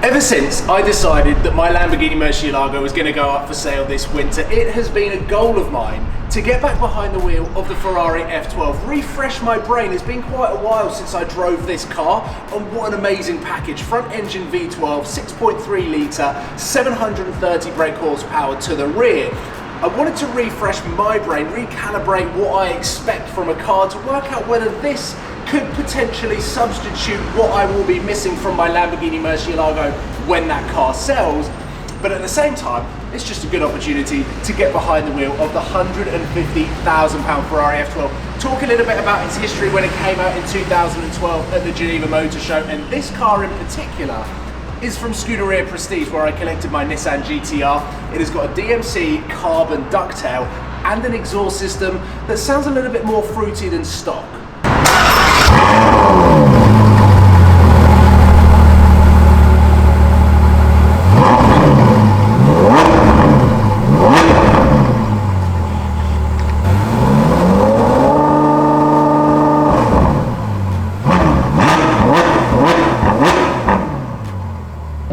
Ever since I decided that my Lamborghini Murcielago was going to go up for sale this winter, it has been a goal of mine to get back behind the wheel of the Ferrari F12, refresh my brain. It's been quite a while since I drove this car, and what an amazing package. Front engine V12, 6.3 litre, 730 brake horsepower to the rear. I wanted to refresh my brain, recalibrate what I expect from a car to work out whether this could potentially substitute what I will be missing from my Lamborghini Murcielago when that car sells. But at the same time, it's just a good opportunity to get behind the wheel of the £150,000 Ferrari F12. Talk a little bit about its history when it came out in 2012 at the Geneva Motor Show, and this car in particular is from Scuderia Prestige, where I collected my Nissan GTR. It has got a DMC carbon ducktail and an exhaust system that sounds a little bit more fruity than stock.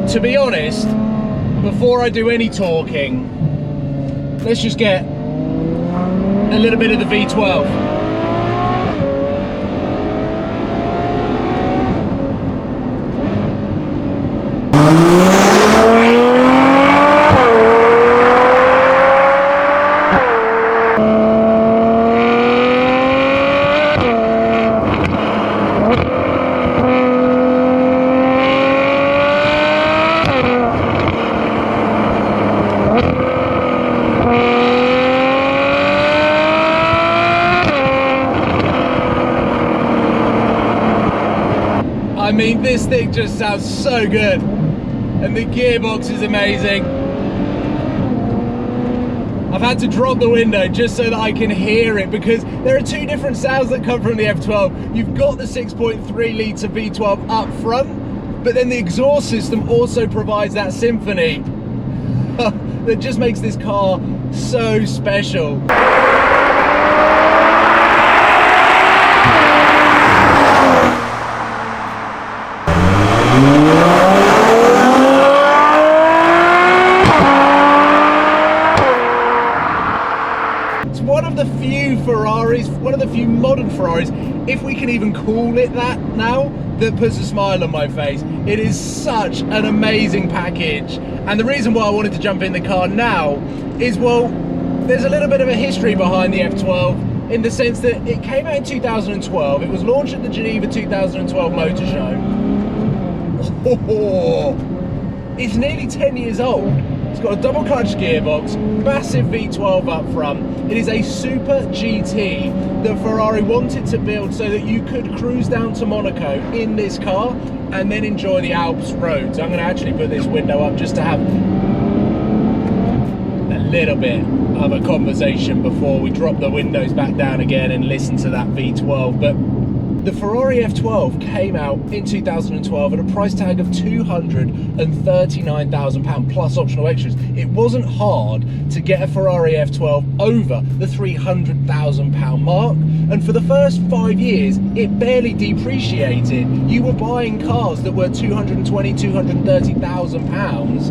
To be honest, before I do any talking, let's just get a little bit of the V12. I mean, this thing just sounds so good, and the gearbox is amazing. I've had to drop the window just so that I can hear it, because there are two different sounds that come from the F12. You've got the 6.3 litre V12 up front, but then the exhaust system also provides that symphony that just makes this car so special. One of the few Ferraris, one of the few modern Ferraris, if we can even call it that now, that puts a smile on my face. It is such an amazing package. And the reason why I wanted to jump in the car now is, well, there's a little bit of a history behind the F12, in the sense that it came out in 2012. It was launched at the Geneva 2012 Motor Show. Oh, it's nearly 10 years old. It's got a double clutch gearbox, massive V12 up front. It is a super GT that Ferrari wanted to build so that you could cruise down to Monaco in this car and then enjoy the Alps roads. I'm going to actually put this window up just to have a little bit of a conversation before we drop the windows back down again and listen to that V12. But the Ferrari F12 came out in 2012 at a price tag of £239,000 plus optional extras. It wasn't hard to get a Ferrari F12 over the £300,000 mark, and for the first 5 years it barely depreciated. You were buying cars that were £220,000, £230,000,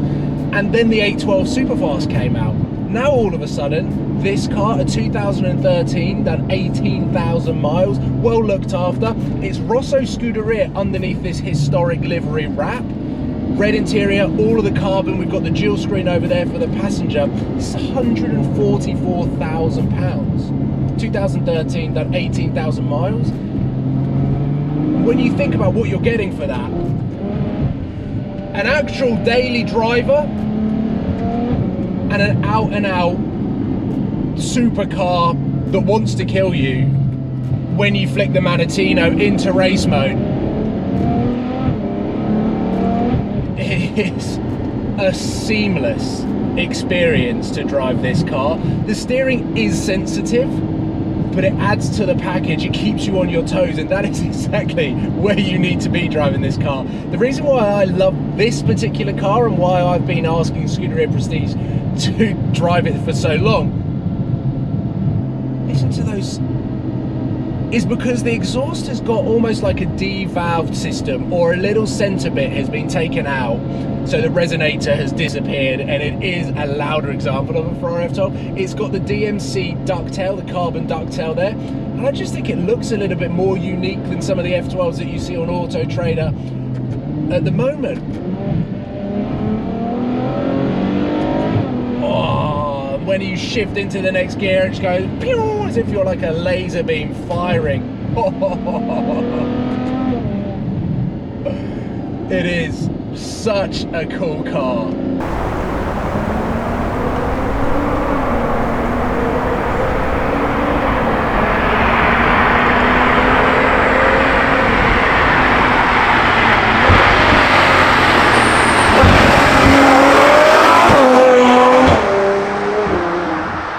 and then the A12 Superfast came out. Now all of a sudden, this car, a 2013, done 18,000 miles, well looked after. It's Rosso Scuderia underneath this historic livery wrap. Red interior, all of the carbon. We've got the dual screen over there for the passenger. It's £144,000. 2013, done 18,000 miles. When you think about what you're getting for that, an actual daily driver and an out and out supercar that wants to kill you when you flick the Manettino into race mode, it is a seamless experience to drive this car. The steering is sensitive, but it adds to the package. It keeps you on your toes, and that is exactly where you need to be driving this car. The reason why I love this particular car and why I've been asking Scuderia Prestige to drive it for so long, listen to those, is because the exhaust has got almost like a devalved system, or a little center bit has been taken out, so the resonator has disappeared, and it is a louder example of a Ferrari F12. It's got the DMC ducktail, the carbon ducktail there, and I just think it looks a little bit more unique than some of the F12s that you see on Auto Trader at the moment. Oh, when you shift into the next gear, it just goes pew, as if you're like a laser beam firing. It is such a cool car.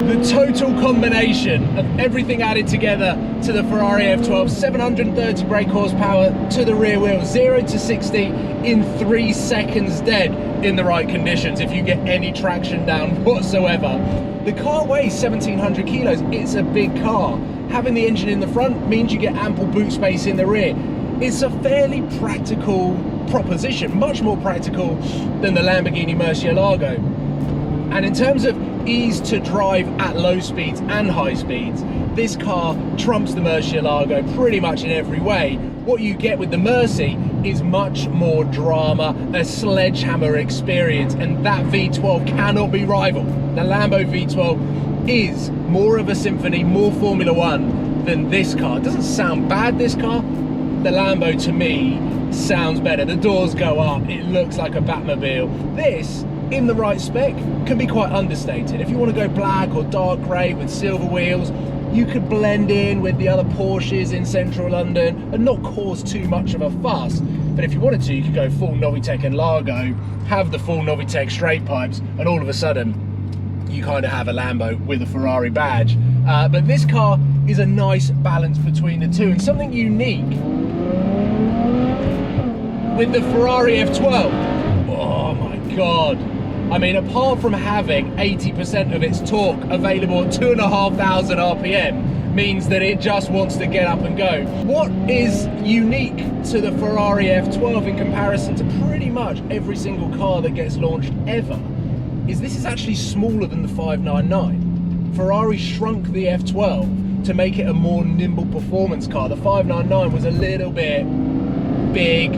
The total combination of everything added together to the Ferrari F12, 730 brake horsepower to the rear wheel, 0 to 60 in 3 seconds dead in the right conditions if you get any traction down whatsoever. The car weighs 1,700 kilos, it's a big car. Having the engine in the front means you get ample boot space in the rear. It's a fairly practical proposition, much more practical than the Lamborghini Murcielago. And in terms of ease to drive at low speeds and high speeds, this car trumps the Murcielago pretty much in every way. What you get with the Murci is much more drama, a sledgehammer experience, and that V12 cannot be rivaled. The Lambo V12 is more of a symphony, more Formula One than this car. It doesn't sound bad, this car. The Lambo, to me, sounds better. The doors go up, it looks like a Batmobile. This, in the right spec, can be quite understated. If you want to go black or dark grey with silver wheels, you could blend in with the other Porsches in central London and not cause too much of a fuss. But if you wanted to, you could go full Novitec and Largo, have the full Novitec straight pipes, and all of a sudden you kind of have a Lambo with a Ferrari badge. But this car is a nice balance between the two, and something unique with the Ferrari F12. Oh my God. I mean, apart from having 80% of its torque available at 2,500 RPM, means that it just wants to get up and go. What is unique to the Ferrari F12 in comparison to pretty much every single car that gets launched ever is this is actually smaller than the 599. Ferrari shrunk the F12 to make it a more nimble performance car. The 599 was a little bit big,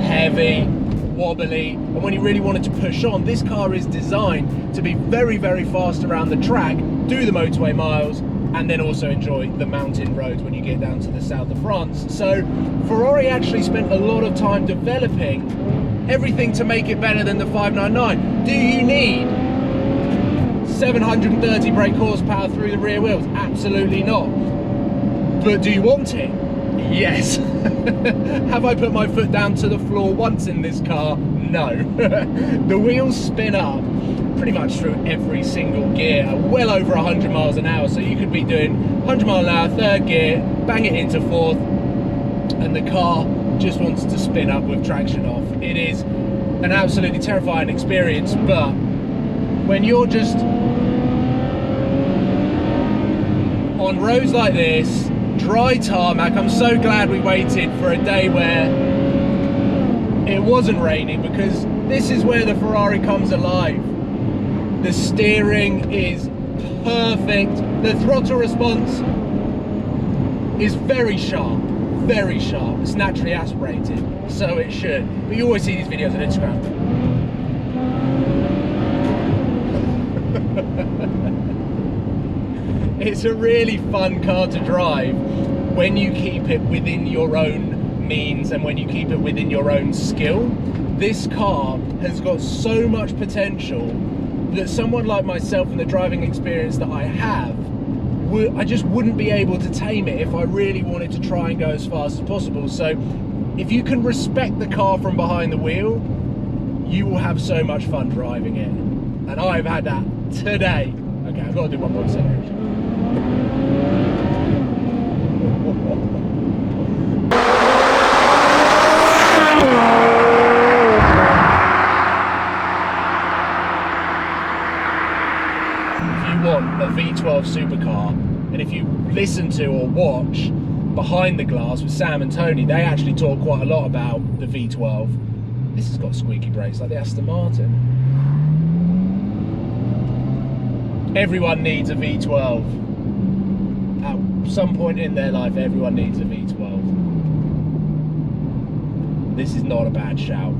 heavy, wobbly, and when you really wanted to push on, this car is designed to be very, very fast around the track, do the motorway miles, and then also enjoy the mountain roads when you get down to the south of France. So Ferrari actually spent a lot of time developing everything to make it better than the 599. Do you need 730 brake horsepower through the rear wheels? Absolutely not. But do you want it? Yes. Have I put my foot down to the floor once in this car? No. The wheels spin up pretty much through every single gear, well over 100 miles an hour. So you could be doing 100 miles an hour, third gear, bang it into fourth, and the car just wants to spin up with traction off. It is an absolutely terrifying experience, but when you're just on roads like this, dry tarmac, I'm so glad we waited for a day where it wasn't raining, because this is where the Ferrari comes alive. The steering is perfect. The throttle response is very sharp, very sharp. It's naturally aspirated, so it should. But you always see these videos on Instagram. It's a really fun car to drive when you keep it within your own means and when you keep it within your own skill. This car has got so much potential that someone like myself and the driving experience that I have, I just wouldn't be able to tame it if I really wanted to try and go as fast as possible. So if you can respect the car from behind the wheel, you will have so much fun driving it. And I've had that today. Okay, I've got to do one more acceleration. Want a V12 supercar, and if you listen to or watch Behind the Glass with Sam and Tony, they actually talk quite a lot about the V12. This has got squeaky brakes like the Aston Martin. Everyone needs a V12. At some point in their life, everyone needs a V12. This is not a bad shout.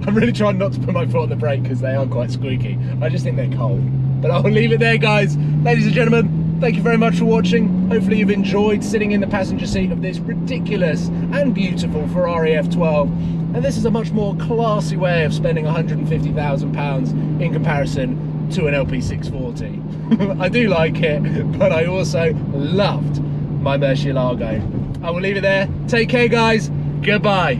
I'm really trying not to put my foot on the brake because they are quite squeaky. I just think they're cold. But I'll leave it there, guys. Ladies and gentlemen, thank you very much for watching. Hopefully you've enjoyed sitting in the passenger seat of this ridiculous and beautiful Ferrari F12. And this is a much more classy way of spending £150,000 in comparison to an LP640. I do like it, but I also loved my Murcielago. I will leave it there. Take care, guys. Goodbye.